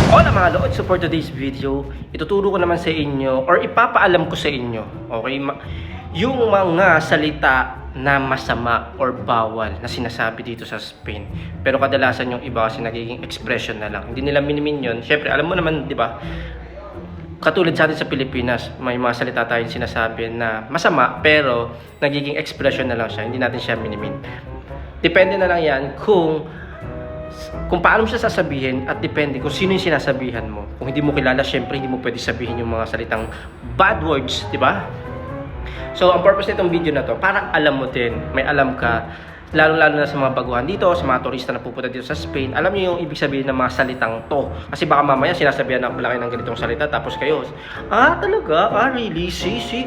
Hola mga Lord, so for today's video, ituturo ko naman sa inyo or ipapaalam ko sa inyo, okay, yung mga salita na masama or bawal na sinasabi dito sa Spain. Pero kadalasan yung iba kasi nagiging expression na lang. Hindi nila minimin yun. Siyempre, alam mo naman, di ba? Katulad sa atin sa Pilipinas, may mga salita tayong sinasabi na masama pero nagiging expression na lang siya. Hindi natin siya minimin. Depende na lang yan kung paano mo siya sasabihin at depende kung sino yung sinasabihan mo. Kung hindi mo kilala, syempre hindi mo pwede sabihin yung mga salitang bad words, di ba? So, ang purpose nitong video na to, parang alam mo din, may alam ka, lalo-lalo na sa mga baguhan dito, sa mga turista na pupunta dito sa Spain, alam niyo yung ibig sabihin ng mga salitang to. Kasi baka mamaya sinasabihan ng laki ng ganitong salita, tapos kayo, talaga? Really? Si?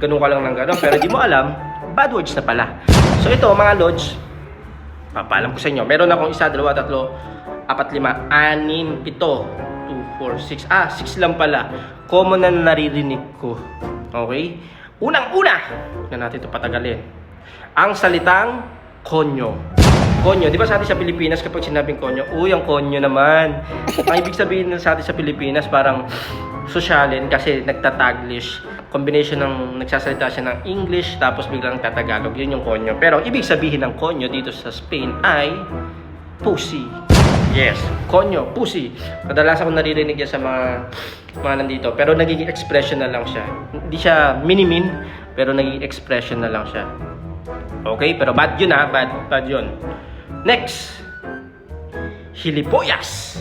Ganun ka lang ng ganun, pero di mo alam, bad words na pala. So, ito mga Lods, papaalam ko sa inyo. Meron akong 1, 2, 3, 4, 5, 6, 2, 4, 6. 6 lang pala. Common na naririnig ko. Okay? Unang-una, huwag na natin ito patagalin. Ang salitang konyo. Konyo. Di ba sa atin sa Pilipinas kapag sinabing konyo, ang konyo naman. Ang ibig sabihin sa atin sa Pilipinas parang sosyalin kasi nagtataglish. Combination ng nagsasalita siya ng English tapos biglang tatagalog. Yun yung konyo. Pero ibig sabihin ng konyo dito sa Spain ay pussy. Yes, konyo, pussy. Kadalasan ko naririnig yan sa mga nandito. Pero nagiging expression na lang siya. Hindi siya minimin, pero nagiging expression na lang siya. Okay, pero bad yun bad yun. Next, hilipoyas.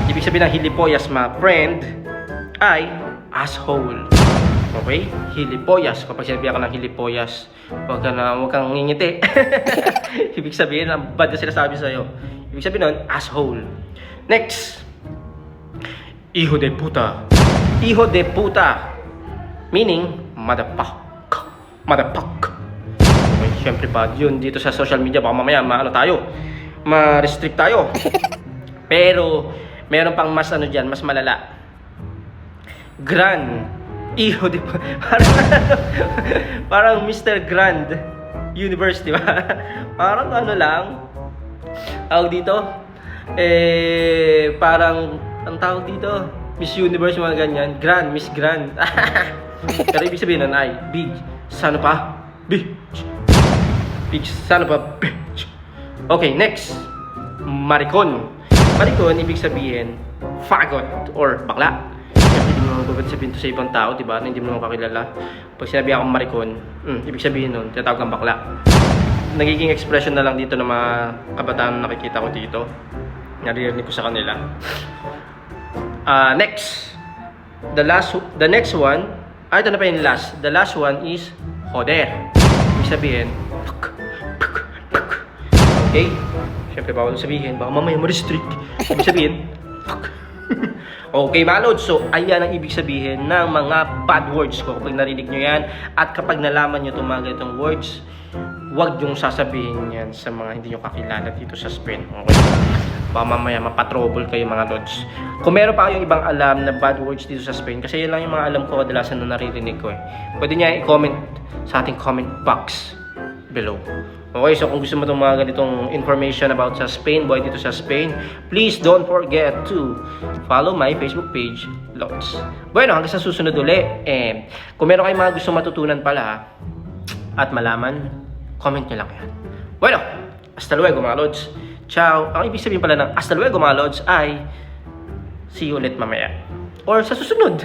Ibig sabihin ng hilipoyas, my friend, ay asshole. Okay? Hilipoyas. Kapag sinabi ako ng hilipoyas, huwag kang ngingiti. Ibig sabihin, ang bad na sinasabi sa'yo. Ibig sabihin nun, asshole. Next, hijo de puta. Hijo de puta. Meaning, motherfuck. Okay, syempre bad yun. Dito sa social media, baka mamaya, ma-restrict tayo. Pero, meron pang mas dyan, mas malala. Hijo de parang Mr. Grand Universe, di ba? Parang lang. Tawag dito? Parang, ang tawag dito? Miss Universe, mga ganyan. Miss Grand. Pero ibig sabihin nun ay, big son of a bitch. Big son of a bitch. Okay, next. Maricon. Maricon, ibig sabihin, fagot or bakla. Hindi mo naman sabihin to sa ibang tao, diba? Na hindi mo naman kakilala. Pag sinabi akong maricon, ibig sabihin nun, tinatawag kang bakla. Nagiging expression na lang dito ng mga kabataan na nakikita ko dito. Naririnig ko sa kanila. Next. The next one, ito na pa yung last. The last one is joder. Ibig sabihin, okay? Siyempre, bawal sabihin. Baka mamaya ma-restrict. Ibig sabihin, okay, mga Lods, so ayan ang ibig sabihin ng mga bad words ko kapag narinig nyo yan. At kapag nalaman nyo itong mga ganitong words, huwag yung sasabihin yan sa mga hindi nyo kakilala dito sa Spain. Okay? Baka mamaya mapatrouble kayo mga Lods. Kung meron pa kayong ibang alam na bad words dito sa Spain, kasi yun lang yung mga alam ko kadalasan na naririnig ko pwede nyo i-comment sa ating comment box below. Okay, so kung gusto mo itong mga ganitong information about sa Spain, boy dito sa Spain, please don't forget to follow my Facebook page, Lods. Bueno, hanggang sa susunod uli. Kung meron kayong mga gusto matutunan pala at malaman, comment nyo lang yan. Bueno, hasta luego mga Lods. Ciao. Ang ibig sabihin pala ng hasta luego mga Lods ay see you ulit mamaya. Or sa susunod.